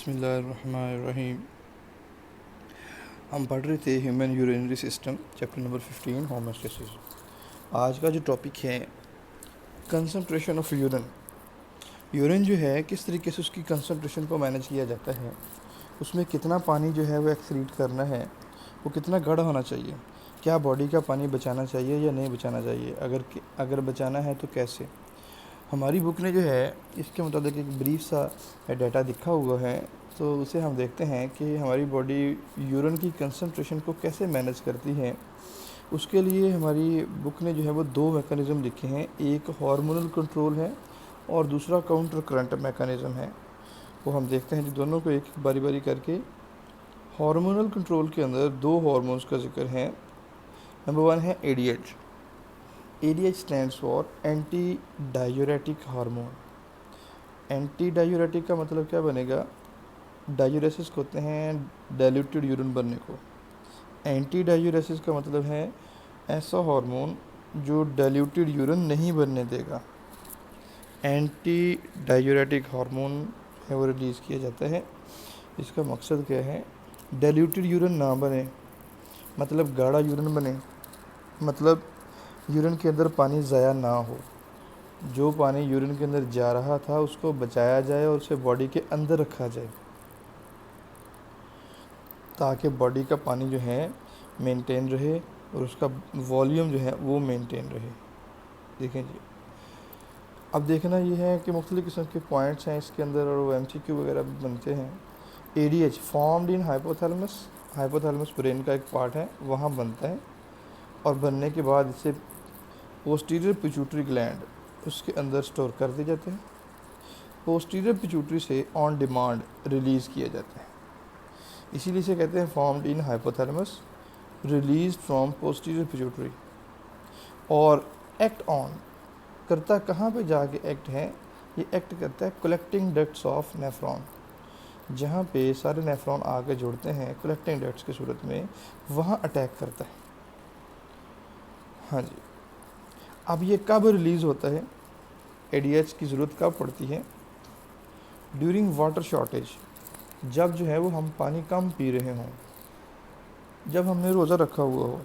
बिस्मिल्लाहिर्रहमानिर्रहीम। हम पढ़ रहे थे human urinary system, chapter number 15, homeostasis. आज का जो टॉपिक है कंसंट्रेशन ऑफ यूरिन। यूरिन जो है किस तरीके से उसकी कंसंट्रेशन को मैनेज किया जाता है, उसमें कितना पानी जो है वो एक्सक्रीट करना है, वो कितना गाढ़ा होना चाहिए, क्या बॉडी का पानी बचाना चाहिए या नहीं बचाना चाहिए, अगर बचाना है तो कैसे। हमारी बुक ने जो है इसके मुताबिक एक ब्रीफ सा डाटा दिखा हुआ है, तो उसे हम देखते हैं कि हमारी बॉडी यूरिन की कंसंट्रेशन को कैसे मैनेज करती है। उसके लिए हमारी बुक ने जो है वो दो मैकेनिज़्म लिखे हैं, एक हार्मोनल कंट्रोल है और दूसरा काउंटर करंट मैकेनिज़्म है। वो हम देखते हैं, जो दोनों को एक एक बारी बारी करके। हार्मोनल कंट्रोल के अंदर दो हार्मोन्स का जिक्र है। नंबर वन है ADH। ADH stands for anti diuretic hormone. Anti diuretic का मतलब क्या बनेगा, डायूरेसिस होते हैं डाइल्यूटेड यूरिन बनने को। एंटी डायूरेसिस का मतलब है ऐसा हार्मोन जो डाइल्यूटेड यूरिन नहीं बनने देगा। एंटी डायूरेटिक हार्मोन है वो रिलीज़ किया जाता है। इसका मकसद क्या है, डाइल्यूटेड यूरिन ना बने, मतलब गाढ़ा यूरिन बने, मतलब यूरिन के अंदर पानी ज़ाया ना हो। जो पानी यूरिन के अंदर जा रहा था उसको बचाया जाए और उसे बॉडी के अंदर रखा जाए, ताकि बॉडी का पानी जो है मेंटेन रहे और उसका वॉल्यूम जो है वो मेंटेन रहे। देखें जी, अब देखना ये है कि मुख्तलिफ़ किस्म के पॉइंट्स हैं इसके अंदर और वो MCQ वगैरह भी बनते हैं। ADH formed in hypothalamus. Hypothalamus brain का एक पार्ट है, वहाँ बनता है और बनने के बाद इसे पोस्टीरियर पिट्यूटरी ग्लैंड उसके अंदर स्टोर कर दिए जाते हैं। पोस्टीरियर पिट्यूटरी से ऑन डिमांड रिलीज़ किया जाता है, इसीलिए इसे कहते हैं formed in hypothalamus, release from posterior pituitary. और एक्ट ऑन करता कहाँ पे जाके एक्ट है, ये एक्ट करता है कलेक्टिंग डक्ट्स ऑफ नेफ्रॉन। जहाँ पे सारे नेफ्रॉन आके जुड़ते हैं कलेक्टिंग डक्ट्स की सूरत में, वहाँ अटैक करता है। हाँ जी, अब ये कब रिलीज़ होता है, ADH की ज़रूरत कब पड़ती है, ड्यूरिंग वाटर शॉर्टेज। जब जो है वो हम पानी कम पी रहे हों, जब हमने रोज़ा रखा हुआ हो,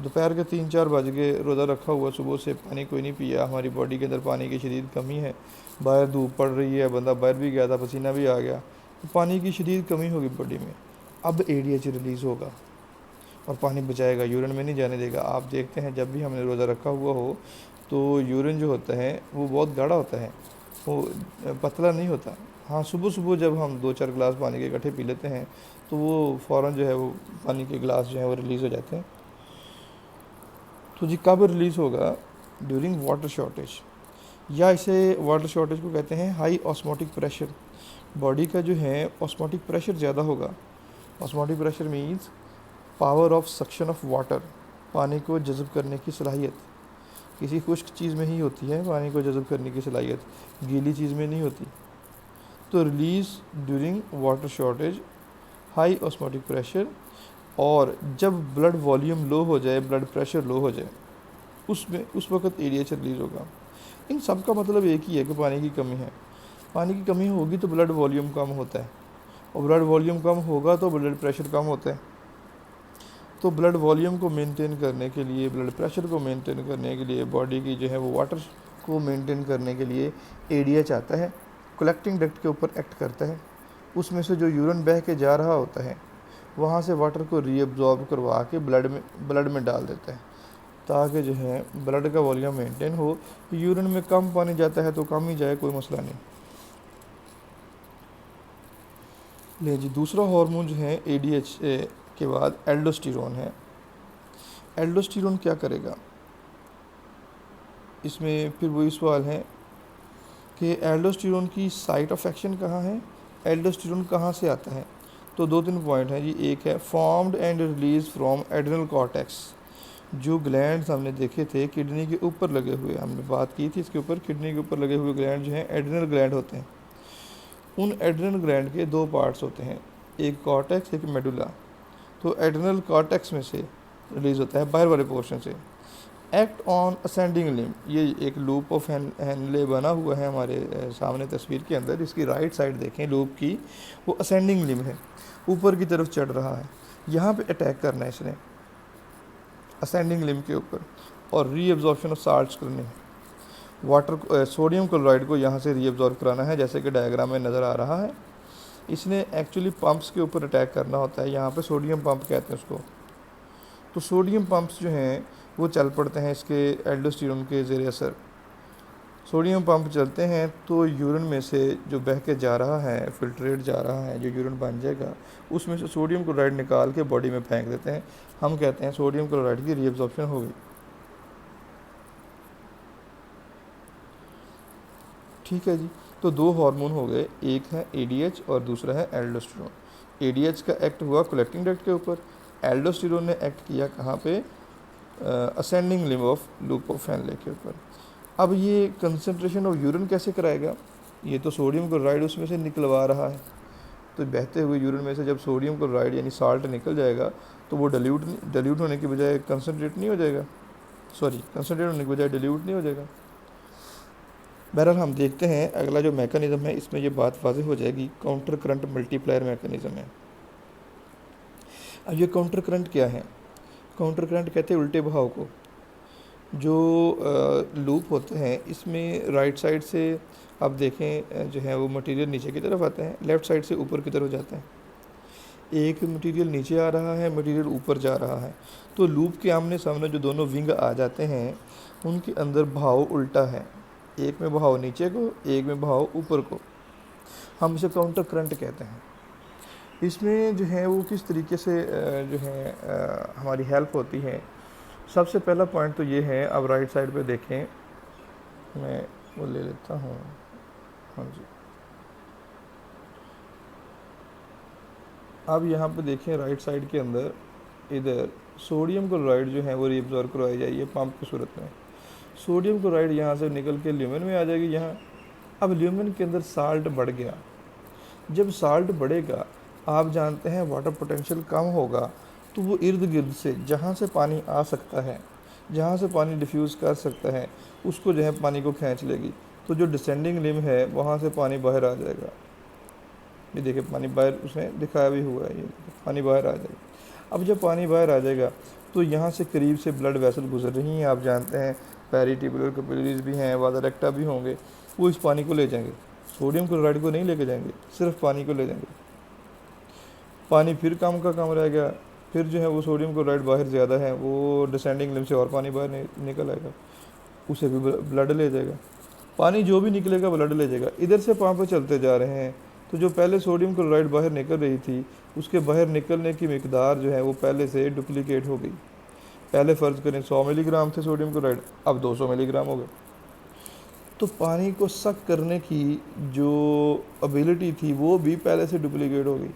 दोपहर के 3-4 बज गए, रोज़ा रखा हुआ, सुबह से पानी कोई नहीं पिया, हमारी बॉडी के अंदर पानी की शदीद कमी है, बाहर धूप पड़ रही है, बंदा बाहर भी गया था, पसीना भी आ गया, तो पानी की शदीद कमी होगी बॉडी में। अब ADH रिलीज़ होगा और पानी बचाएगा, यूरिन में नहीं जाने देगा। आप देखते हैं जब भी हमने रोज़ा रखा हुआ हो तो यूरिन जो होता है वो बहुत गाढ़ा होता है, वो पतला नहीं होता। हाँ, सुबह सुबह जब हम 2-4 गिलास पानी के इकट्ठे पी लेते हैं तो वो फ़ौरन जो है वो पानी के गिलास जो है वो रिलीज़ हो जाते हैं। तो जी कब रिलीज़ होगा, ड्यूरिंग वाटर शॉर्टेज, या इसे वाटर शॉर्टेज को कहते हैं हाई ऑस्मोटिक प्रेशर। बॉडी का जो है ऑस्मोटिक प्रेशर ज़्यादा होगा। Osmotic pressure means power of suction of water, पानी को जज़ब करने की सलाहियत। किसी खुश्क चीज़ में ही होती है पानी को जज़ब करने की सलाहियत, गीली चीज़ में नहीं होती। तो release during water shortage, high osmotic pressure, और जब ब्लड वॉल्यूम लो हो जाए, ब्लड प्रेशर लो हो जाए, उसमें उस वक्त ADH रिलीज़ होगा। इन सब का मतलब एक ही है कि पानी की कमी है। पानी की कमी होगी तो ब्लड वॉल्यूम कम होता है, और ब्लड वॉल्यूम कम होगा तो ब्लड प्रेशर कम होता है। तो ब्लड वॉल्यूम को मेंटेन करने के लिए, ब्लड प्रेशर को मेंटेन करने के लिए, बॉडी की जो है वो वाटर को मेंटेन करने के लिए ADH आता है, कलेक्टिंग डक्ट के ऊपर एक्ट करता है। उसमें से जो यूरिन बह के जा रहा होता है वहाँ से वाटर को रीअब्जॉर्ब करवा के ब्लड में डाल देता है, ताकि जो है ब्लड का वॉल्यूम मेंटेन हो। यूरिन में कम पानी जाता है तो कम ही जाए, कोई मसला नहीं। ले जी, दूसरा हार्मोन जो है ADH के बाद एल्डोस्टेरोन है। एल्डोस्टेरोन क्या करेगा, इसमें फिर वही सवाल है कि एल्डोस्टेरोन की साइट ऑफ एक्शन कहाँ है, एल्डोस्टेरोन कहाँ से आता है। तो 2-3 पॉइंट हैं जी। एक है formed and release from adrenal cortex. जो ग्लैंड्स हमने देखे थे किडनी के ऊपर लगे हुए, हमने बात की थी इसके ऊपर, किडनी के ऊपर लगे हुए ग्लैंड जो हैं एड्रिनल ग्लैंड होते हैं। उन एड्रिनल ग्लैंड के 2 पार्ट्स होते हैं, एक कॉर्टेक्स, एक मेडुला। तो एड्रिनल कॉर्टेक्स में से रिलीज़ होता है, बाहर वाले पोर्शन से। एक्ट ऑन असेंडिंग लिम, ये एक लूप ऑफ हैनले बना हुआ है हमारे सामने तस्वीर के अंदर। इसकी राइट साइड देखें लूप की, वो असेंडिंग लिम है, ऊपर की तरफ चढ़ रहा है। यहाँ पे अटैक करना है इसने असेंडिंग लिम के ऊपर और रीअब्जॉर्प्शन ऑफ साल्ट्स करने हैं। वाटर सोडियम क्लोराइड को यहाँ से रीअब्जॉर्ब कराना है, जैसे कि डायग्राम में नज़र आ रहा है। इसने एक्चुअली पंप्स के ऊपर अटैक करना होता है, यहाँ पे सोडियम पंप कहते हैं उसको। तो सोडियम पंप्स जो हैं वो चल पड़ते हैं इसके एल्डोस्टेरोन के ज़ेरे असर। सोडियम पंप चलते हैं तो यूरिन में से जो बह के जा रहा है, फिल्ट्रेट जा रहा है, जो यूरिन बन जाएगा उसमें से सोडियम क्लोराइड निकाल के बॉडी में फेंक देते हैं। हम कहते हैं सोडियम क्लोराइड की रीअब्जॉर्प्शन हो गई। ठीक है जी। तो दो हार्मोन हो गए, एक है एडीएच और दूसरा है एल्डोस्टेरोन। एडीएच का एक्ट हुआ कलेक्टिंग डक्ट के ऊपर, एल्डोस्टेरोन ने एक्ट किया कहाँ पे, ascending Liam of loop of Henle के ऊपर। अब ये कंसंट्रेशन ऑफ यूरिन कैसे कराएगा, ये तो सोडियम क्लोराइड उसमें से निकलवा रहा है। तो बहते हुए यूरिन में से जब सोडियम क्लोराइड यानी साल्ट निकल जाएगा तो वो डिल्यूट होने की बजाय कंसनट्रेट नहीं हो जाएगा, सॉरी कंसनट्रेट होने की बजाय डिल्यूट नहीं हो जाएगा। बहरहाल हम देखते हैं अगला जो मैकेनिज़्म है, इसमें ये बात वाज़ेह हो जाएगी। काउंटर करंट मल्टीप्लायर मैकेनिज़्म है। अब ये काउंटर करंट क्या है, काउंटर करंट कहते हैं उल्टे बहाव को। जो लूप होते हैं इसमें राइट साइड से आप देखें जो है वो मटेरियल नीचे की तरफ आते हैं, लेफ़्ट साइड से ऊपर की तरफ जाते हैं। एक मटेरियल नीचे आ रहा है, मटेरियल ऊपर जा रहा है, तो लूप के आमने सामने जो दोनों विंग आ जाते हैं उनके अंदर बहाव उल्टा है। एक में बहाव नीचे को, एक में बहाव ऊपर को। हम इसे काउंटर करंट कहते हैं। इसमें जो है वो किस तरीके से जो है हमारी हेल्प होती है। सबसे पहला पॉइंट तो ये है, अब राइट साइड पे देखें, मैं वो ले लेता हूँ, हाँ जी। अब यहाँ पे देखें राइट साइड के अंदर इधर सोडियम क्लोराइड जो है वो रीअब्जॉर्ब करवाई जाएगी पंप की सूरत में। सोडियम क्लोराइड यहाँ से निकल के ल्यूमेन में आ जाएगी यहाँ। अब ल्यूमेन के अंदर साल्ट बढ़ गया। जब साल्ट बढ़ेगा, आप जानते हैं वाटर पोटेंशियल कम होगा, तो वो इर्द गिर्द से जहाँ से पानी आ सकता है, जहाँ से पानी डिफ्यूज़ कर सकता है, उसको जो है पानी को खींच लेगी। तो जो डिसेंडिंग लिम है वहाँ से पानी बाहर आ जाएगा। ये देखिए पानी बाहर उसने दिखाया भी हुआ है, ये पानी बाहर आ जाएगा। अब जब पानी बाहर आ जाएगा तो यहाँ से करीब से ब्लड वेसल गुजर रही हैं, आप जानते हैं पेरिटिबुलर कैपिलरीज भी हैं, वादा रेक्टा भी होंगे, वो इस पानी को ले जाएंगे। सोडियम क्लोराइड को नहीं लेके जाएंगे, सिर्फ पानी को ले जाएंगे। पानी फिर कम का कम रह गया, फिर जो है वो सोडियम क्लोराइड बाहर ज़्यादा है, वो डिसेंडिंग लिम से और पानी बाहर निकल आएगा, उसे भी ब्लड ले जाएगा। पानी जो भी निकलेगा ब्लड ले जाएगा। इधर से पंप चलते जा रहे हैं, तो जो पहले सोडियम क्लोराइड बाहर निकल रही थी, उसके बाहर निकलने की मिकदार जो है वो पहले से डुप्लीकेट हो गई। पहले फ़र्ज़ करें 100 मिलीग्राम थे सोडियम क्लोराइड, अब 200 मिलीग्राम हो गए। तो पानी को सक करने की जो एबिलिटी थी वो भी पहले से डुप्लीकेट हो गई।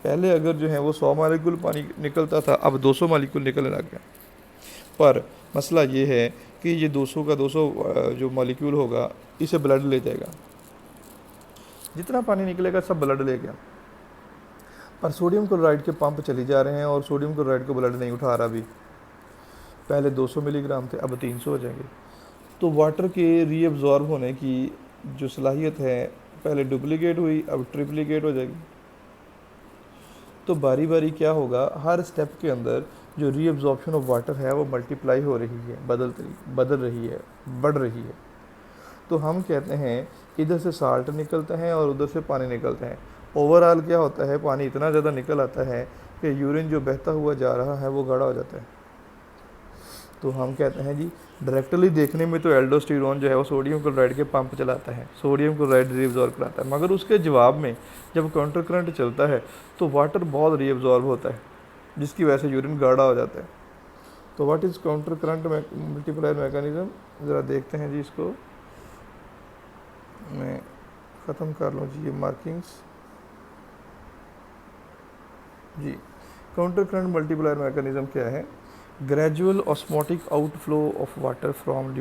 पहले अगर जो है वो 100 मालिक्यूल पानी निकलता था, अब 200 मालिक्यूल निकलने लग गया। पर मसला ये है कि ये 200 का 200 जो मालिक्यूल होगा इसे ब्लड ले जाएगा। जितना पानी निकलेगा सब ब्लड ले गया। पर सोडियम क्लोराइड के पंप चली जा रहे हैं और सोडियम क्लोराइड को ब्लड नहीं उठा रहा। भी पहले 200 मिलीग्राम थे, अब 300 हो जाएंगे। तो वाटर के रीअब्जॉर्ब होने की जो सलाहियत है पहले डुप्लीकेट हुई, अब ट्रिप्लीकेट हो जाएगी। तो बारी बारी क्या होगा, हर स्टेप के अंदर जो रीअब्जॉर्प्शन ऑफ वाटर है वो मल्टीप्लाई हो रही है, बदल रही है, बढ़ रही है। तो हम कहते हैं इधर से साल्ट निकलता है और उधर से पानी निकलता है। ओवरऑल क्या होता है, पानी इतना ज़्यादा निकल आता है कि यूरिन जो बहता हुआ जा रहा है वो गाढ़ा हो जाता है। तो हम कहते हैं जी डायरेक्टली देखने में तो एल्डोस्टेरोन जो है वो सोडियम क्लोराइड के पंप चलाता है, सोडियम क्लोराइड रीअब्जॉर्ब कराता है, मगर उसके जवाब में जब काउंटर करंट चलता है तो वाटर बहुत रीअब्जॉर्ब होता है, जिसकी वजह से यूरिन गाढ़ा हो जाता है। तो what is counter current multiplier mechanism, ज़रा देखते हैं जी। इसको मैं ख़त्म कर लूँ जी, ये मार्किंग्स जी। काउंटर करंट मल्टीप्लायर मैकेनिज्म क्या है, gradual osmotic outflow of water from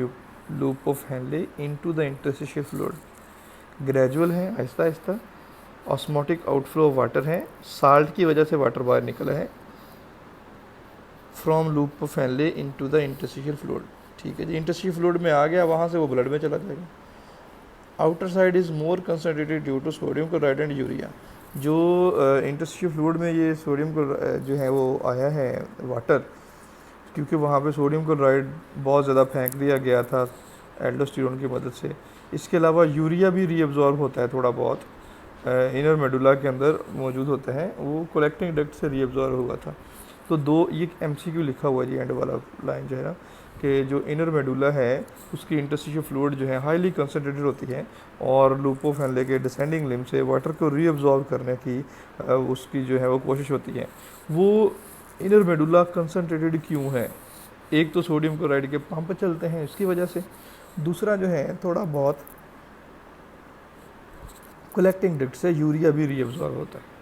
loop of Henle into the interstitial fluid. Gradual है, Aahista Aahista. Osmotic outflow of water है, साल्ट की वजह से वाटर बाहर निकला है, from loop of Henle into the interstitial fluid. ठीक है जी, इंटरस्टिशियल फ्लूइड में आ गया, वहाँ से वो ब्लड में चला जाएगा। Outer side is more concentrated due to sodium chloride and urea. जो इंटरस्टिशियल फ्लूइड में ये सोडियम जो है वो आया है वाटर, क्योंकि वहाँ पे सोडियम क्लोराइड बहुत ज़्यादा फेंक दिया गया था एल्डोस्टेरोन की मदद से। इसके अलावा यूरिया भी रीअब्जॉर्ब होता है थोड़ा बहुत, इनर मेडुला के अंदर मौजूद होता है, वो कलेक्टिंग डक्ट से रीअब्जॉर्ब हुआ था। तो दो ये MCQ लिखा हुआ है जी, एंड वाला लाइन जो है ना, कि जो इनर मेडुला है उसकी इंटरस्टिशियल फ्लूइड जो है हाईली कंसनट्रेटेड होती है, और लूपोफेनले के डिसेंडिंग लिम्ब से वाटर को रीअब्जॉर्ब करने की उसकी जो है वो कोशिश होती है। वो इनर मेडुला कंसनट्रेटेड क्यों है? एक तो सोडियम क्लोराइड के पंप चलते हैं इसकी वजह से, दूसरा जो है थोड़ा बहुत कलेक्टिंग डक्ट से यूरिया भी रीअब्जॉर्ब होता है।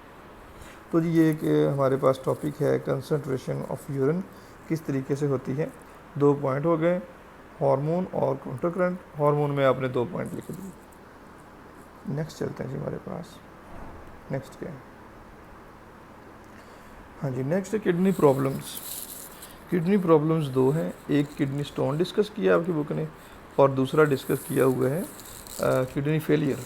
तो जी ये एक हमारे पास टॉपिक है कंसंट्रेशन ऑफ यूरिन किस तरीके से होती है। 2 पॉइंट हो गए, हार्मोन और काउंटर करंट। हार्मोन में आपने 2 पॉइंट लिख दिए। नेक्स्ट चलते हैं जी हमारे पास, नेक्स्ट क्या है? हाँ जी, नेक्स्ट है किडनी प्रॉब्लम्स। किडनी प्रॉब्लम्स 2 हैं, एक किडनी स्टोन डिस्कस किया आपकी बुक ने, और दूसरा डिस्कस किया हुआ है किडनी फेलियर।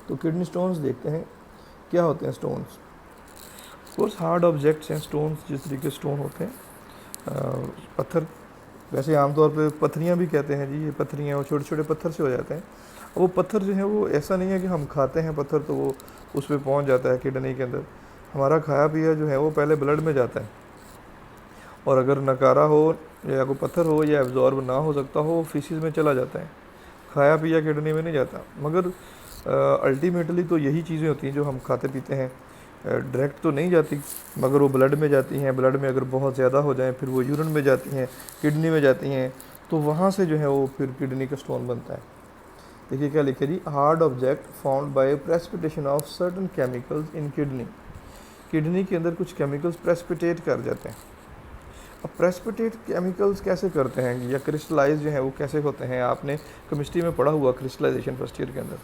तो किडनी स्टोन्स देखते हैं क्या होते हैं। स्टोन्स कोर्स हार्ड ऑब्जेक्ट्स हैं स्टोन्स, जिस तरीके स्टोन होते हैं पत्थर, वैसे आमतौर पे पत्थरियाँ भी कहते हैं जी, ये पत्थरियाँ वो छोटे छोटे पत्थर से हो जाते हैं। वो पत्थर जो है वो ऐसा नहीं है कि हम खाते हैं पत्थर तो वो उस पर पहुँच जाता है किडनी के अंदर। हमारा खाया पिया जो है वो पहले ब्लड में जाता है, और अगर नकारा हो या कोई पत्थर हो या एब्जॉर्ब ना हो सकता हो, फीसिस में चला जाता है, खाया पिया किडनी में नहीं जाता। मगर अल्टीमेटली तो यही चीज़ें होती हैं जो हम खाते पीते हैं, डायरेक्ट तो नहीं जाती, मगर वो ब्लड में जाती हैं। ब्लड में अगर बहुत ज़्यादा हो जाए फिर वो यूरिन में जाती हैं, किडनी में जाती हैं, तो वहाँ से जो है वो फिर किडनी का स्टोन बनता है। देखिए क्या लिखे जी, hard object found by precipitation of certain chemicals in kidney. Kidney के अंदर कुछ केमिकल्स प्रेसिपिटेट कर जाते हैं। अब प्रेसिपिटेट केमिकल्स कैसे करते हैं या क्रिस्टलाइज जो है वो कैसे होते हैं? आपने केमिस्ट्री में पढ़ा हुआ क्रिस्टलाइजेशन फर्स्ट ईयर के अंदर।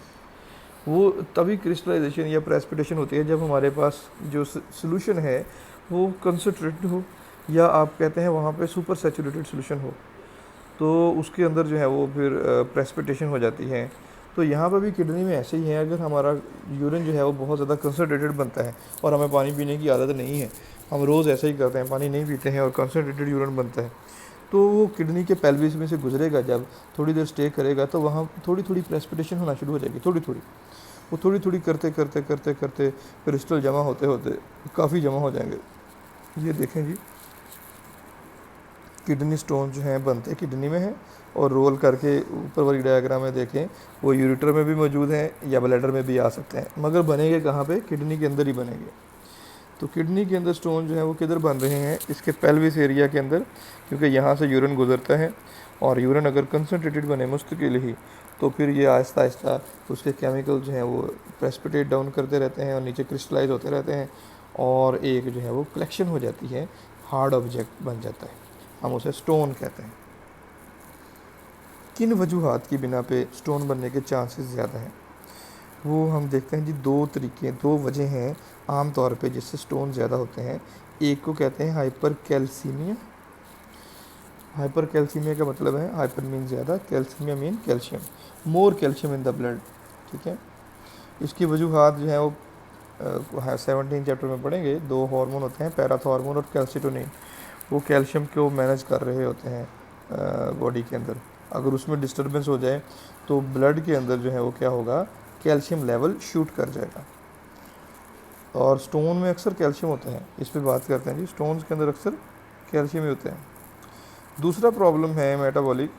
वो तभी क्रिस्टलाइजेशन या प्रेसिपिटेशन होती है जब हमारे पास जो सोल्यूशन है वो कंसनट्रेटेड हो, या आप कहते हैं वहाँ पे सुपर सैचुरेटेड सोल्यूशन हो, तो उसके अंदर जो है वो फिर प्रेसिपिटेशन हो जाती है। तो यहाँ पर भी किडनी में ऐसे ही है, अगर हमारा यूरिन जो है वो बहुत ज़्यादा कंसनट्रेटेड बनता है और हमें पानी पीने की आदत नहीं है, हम रोज़ ऐसा ही करते हैं, पानी नहीं पीते हैं और कंसनट्रेटेड यूरिन बनता है, तो वो किडनी के पेल्विस में से गुजरेगा, जब थोड़ी देर स्टे करेगा तो वहाँ थोड़ी थोड़ी प्रेसिपिटेशन होना शुरू हो जाएगी। थोड़ी थोड़ी वो थोड़ी थोड़ी करते करते करते करते क्रिस्टल जमा होते होते काफ़ी जमा हो जाएंगे। ये देखें जी, किडनी स्टोन जो हैं बनते किडनी में हैं, और रोल करके ऊपर वाली डायग्राम में देखें वो यूरिटर में भी मौजूद हैं या ब्लैडर में भी आ सकते हैं, मगर बनेंगे कहाँ पे? किडनी के अंदर ही बनेंगे। तो किडनी के अंदर स्टोन जो है वो किधर बन रहे हैं? इसके पेल्विस एरिया के अंदर, क्योंकि यहाँ से यूरिन गुजरता है, और यूरिन अगर कंसनट्रेटेड बने मुस्तकिल ही, तो फिर ये आहिस्ता आहिस्ता उसके केमिकल जो हैं वो प्रेसिपिटेट डाउन करते रहते हैं और नीचे क्रिस्टलाइज होते रहते हैं, और एक जो है वो कलेक्शन हो जाती है, हार्ड ऑब्जेक्ट बन जाता है, हम उसे स्टोन कहते हैं। किन वजूहात की बिना पे स्टोन बनने के चांसेस ज़्यादा हैं? वो हम देखते हैं जी, 2 तरीके, 2 वजह हैं आम तौर पे जिससे स्टोन ज़्यादा होते हैं। एक को कहते हैं हाइपर कैल्सीमिया। हाइपर कैल्सीमिया का मतलब है, हाइपर मीन ज़्यादा, calcaemia mean calcium, more calcium in the blood. ठीक है, इसकी वजूहात जो है वो 17 चैप्टर में पढ़ेंगे। 2 हार्मोन होते हैं, पैराथॉर्मोन और कैल्सिटोनिन। वो कैल्शियम को मैनेज कर रहे होते हैं बॉडी के अंदर। अगर उसमें डिस्टर्बेंस हो जाए तो ब्लड के अंदर जो है वो क्या होगा, कैल्शियम लेवल शूट कर जाएगा। और स्टोन में अक्सर कैल्शियम होता है, इस पे बात करते हैं जी, स्टोन्स के अंदर अक्सर कैल्शियम ही होते हैं। दूसरा प्रॉब्लम है मेटाबॉलिक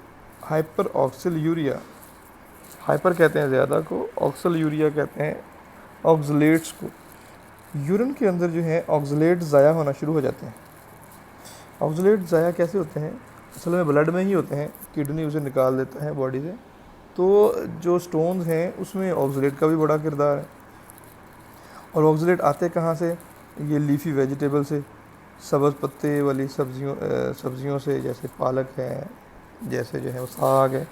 हाइपर ऑक्सिल यूरिया। हाइपर कहते हैं ज़्यादा को, ऑक्सल यूरिया कहते हैं ऑक्सलेट्स को। यूरिन के अंदर जो है ऑक्सलेट ज़ाया होना शुरू हो जाते हैं। ऑक्सलेट ज़ाया कैसे होते हैं? असल में ब्लड में ही होते हैं, किडनी उसे निकाल देता है बॉडी से। तो जो स्टोन्स हैं उसमें ऑक्सलेट का भी बड़ा किरदार है। और ऑक्सलेट आते कहाँ से? ये लीफी वेजिटेबल से, सब्ज़ पत्ते वाली सब्जियों से, जैसे पालक है, जैसे जो है वो साग है,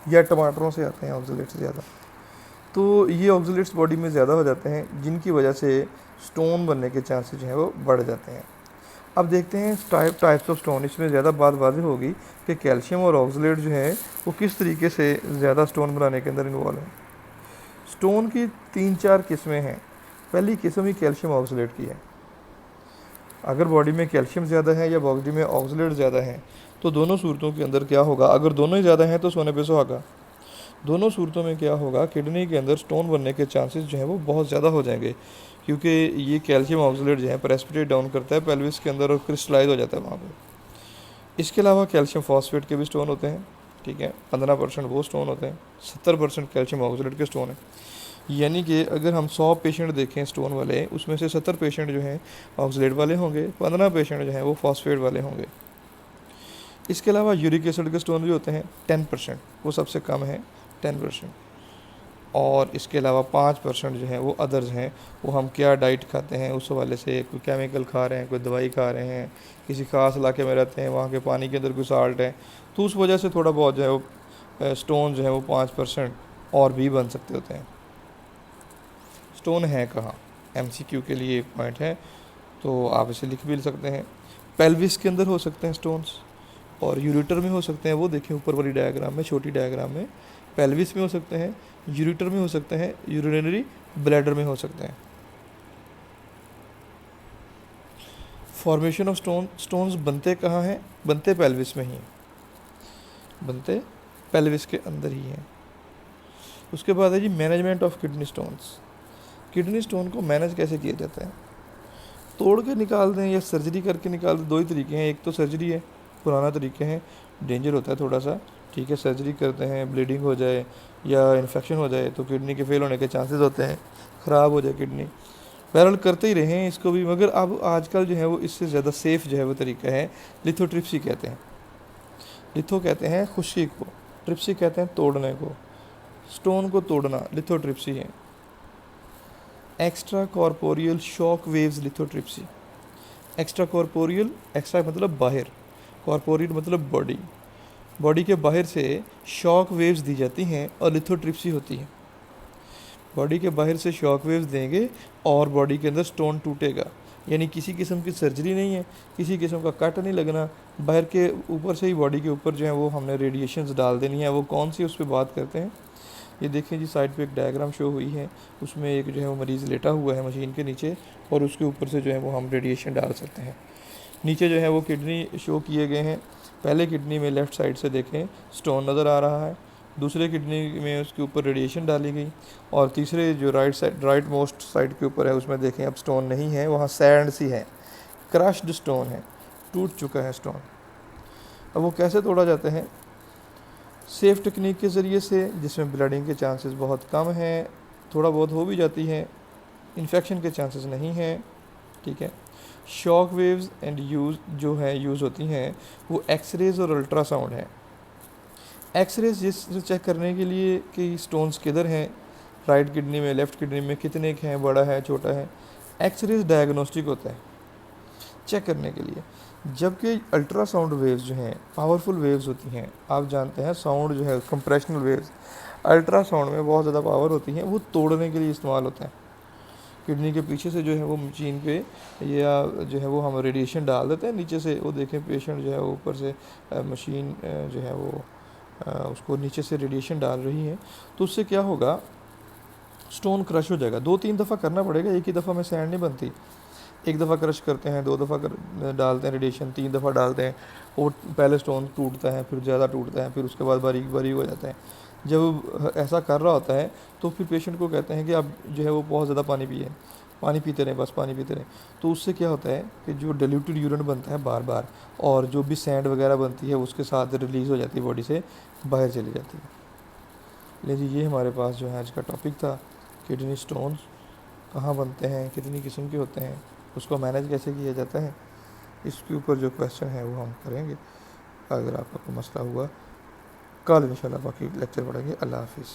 या टमाटरों से आते हैं ऑक्सलेट्स ज़्यादा। तो ये ऑक्सलेट्स बॉडी में ज़्यादा हो जाते हैं, जिनकी वजह से स्टोन बनने के चांसेस जो है वो बढ़ जाते हैं। अब देखते हैं टाइप्स ऑफ स्टोन। इसमें ज़्यादा बात वाज़ेह होगी कि कैल्शियम और ऑक्सलेट जो है वो किस तरीके से ज़्यादा स्टोन बनाने के अंदर इन्वॉल्व है। स्टोन की 3-4 किस्में हैं। पहली किस्म ही कैल्शियम ऑक्सलेट की है। अगर बॉडी में कैल्शियम ज़्यादा है या बॉडी में ऑक्सलेट ज़्यादा है तो दोनों सूरतों के अंदर क्या होगा, अगर दोनों ही ज़्यादा हैं तो सोने पे सुहागा। दोनों सूरतों में क्या होगा, किडनी के अंदर स्टोन बनने के चांसेस जो हैं वो बहुत ज़्यादा हो जाएंगे, क्योंकि ये कैल्शियम ऑक्सलेट जो है प्रेसिपिटेट डाउन करता है पेल्विस के अंदर और क्रिस्टलाइज हो जाता है वहाँ पे। इसके अलावा कैल्शियम फॉस्फेट के भी स्टोन होते हैं, ठीक है, 15% वो स्टोन होते हैं, 70% कैल्शियम ऑक्सलेट के स्टोन है। यानी कि अगर हम 100 पेशेंट देखें स्टोन वाले, उसमें से 70 पेशेंट जो हैं ऑक्सलेट वाले होंगे, 15 पेशेंट जो हैं वो फॉस्फेट वाले होंगे। इसके अलावा यूरिक एसिड के स्टोन भी होते हैं 10%, वो सबसे कम है 10%। और इसके अलावा 5% जो है वो अदर्स हैं, वो हम क्या डाइट खाते हैं उस हवाले से, कोई केमिकल खा रहे हैं, कोई दवाई खा रहे हैं, किसी ख़ास इलाके में रहते हैं वहाँ के पानी के अंदर कोई साल्ट है, तो उस वजह से थोड़ा बहुत जो है वो स्टोन जो है वो 5% और भी बन सकते होते हैं। स्टोन है कहाँ, MCQ के लिए एक पॉइंट है, तो आप इसे लिख भी सकते हैं। पेल्विस के अंदर हो सकते हैं स्टोन्स, और यूरेटर में हो सकते हैं, वो देखें ऊपर वाली डायग्राम में, छोटी डायग्राम में, पेल्विस में हो सकते हैं, यूरेटर में हो सकते हैं, यूरिनरी ब्लैडर में हो सकते हैं। फॉर्मेशन ऑफ स्टोन्स बनते कहाँ हैं, बनते पेल्विस में ही हैं, बनते पेल्विस के अंदर ही हैं। उसके बाद है जी management of kidney stones. Kidney stone को मैनेज कैसे किया जाता है, तोड़ के निकाल दें या सर्जरी करके निकाल दें, दो ही तरीके हैं। एक तो सर्जरी है, पुराना तरीके हैं, डेंजर होता है थोड़ा सा, ठीक है, सर्जरी करते हैं, ब्लीडिंग हो जाए या इन्फेक्शन हो जाए तो किडनी के फेल होने के चांसेस होते हैं, ख़राब हो जाए किडनी। बहरहाल करते ही रहें इसको भी, मगर अब आजकल जो है वो इससे ज़्यादा सेफ़ जो है वो तरीका है, लिथोट्रिप्सी कहते हैं। लिथो कहते हैं खुशी को, ट्रिप्सी कहते हैं तोड़ने को, स्टोन को तोड़ना लिथोट्रिप्सी है। Extra corporeal shock waves lithotripsy. Extra corporeal, extra मतलब बाहर, कॉर्पोरियल मतलब बॉडी, बॉडी के बाहर से शॉक वेव्स दी जाती हैं और लिथोट्रिप्सी होती है। बॉडी के बाहर से शॉक वेव्स देंगे और बॉडी के अंदर स्टोन टूटेगा, यानी किसी किस्म की सर्जरी नहीं है, किसी किस्म का कट नहीं लगना, बाहर के ऊपर से ही बॉडी के ऊपर जो है वो हमने रेडिएशंस डाल देनी है। वो कौन सी, उस पर बात करते हैं। ये देखें जी, साइड पे एक डायग्राम शो हुई है, उसमें एक जो है वो मरीज़ लेटा हुआ है मशीन के नीचे और उसके ऊपर से जो है वो हम रेडिएशन डाल सकते हैं। नीचे जो है वो किडनी शो किए गए हैं। पहले किडनी में लेफ़्ट साइड से देखें स्टोन नज़र आ रहा है, दूसरे किडनी में उसके ऊपर रेडिएशन डाली गई, और तीसरे जो राइट मोस्ट साइड के ऊपर है उसमें देखें अब स्टोन नहीं है, वहाँ सैंड सी है, क्रश्ड स्टोन है, टूट चुका है स्टोन। अब वो कैसे तोड़ा जाता है, सेफ़ टेक्निक के ज़रिए से, जिसमें ब्लीडिंग के चांसेस बहुत कम हैं, थोड़ा बहुत हो भी जाती है, इन्फेक्शन के चांसेस नहीं हैं, ठीक है। शॉक वेव्स एंड यूज़ होती हैं वो एक्सरेज और अल्ट्रासाउंड है। एक्सरेज जिस चेक करने के लिए कि स्टोन्स किधर हैं, राइट किडनी में, लेफ़्ट किडनी में कितने के हैं, बड़ा है छोटा है, एक्सरेज डायग्नोस्टिक होता है चेक करने के लिए। जबकि अल्ट्रासाउंड वेव्स जो हैं पावरफुल वेव्स होती हैं, आप जानते हैं साउंड जो है कंप्रेशनल वेव्स अल्ट्रासाउंड में बहुत ज़्यादा पावर होती हैं, वो तोड़ने के लिए इस्तेमाल होता है। किडनी के पीछे से जो है वो मशीन पे या जो है वो हम रेडिएशन डाल देते हैं नीचे से, वो देखें पेशेंट जो है वो ऊपर से मशीन जो है वो उसको नीचे से रेडिएशन डाल रही है, तो उससे क्या होगा, स्टोन क्रश हो जाएगा। 2-3 दफ़ा करना पड़ेगा, एक ही दफ़ा में सैंड नहीं बनती। एक दफ़ा क्रश करते हैं, 2 दफ़ा डालते हैं रेडिएशन, 3 दफ़ा डालते हैं, वो पहले स्टोन टूटता है, फिर ज़्यादा टूटता है, फिर उसके बाद बारीक बारीक हो जाता है। जब ऐसा कर रहा होता है तो फिर पेशेंट को कहते हैं कि आप जो है वो बहुत ज़्यादा पानी पिए, पानी पीते रहें, बस पानी पीते रहें। तो उससे क्या होता है कि जो डिल्यूटेड यूरिन बनता है बार बार, और जो भी सैंड वगैरह बनती है उसके साथ रिलीज़ हो जाती है, बॉडी से बाहर चली जाती है। लेकिन ये हमारे पास जो है आज का टॉपिक था, किडनी स्टोन्स कहाँ बनते हैं, कितनी किस्म के होते हैं, उसको मैनेज कैसे किया जाता है, इसके ऊपर जो क्वेश्चन है वो हम करेंगे। अगर आपका कोई मसला हुआ, कल इंशाल्लाह बाकी लेक्चर पढ़ेंगे। अल्लाह हाफिज़।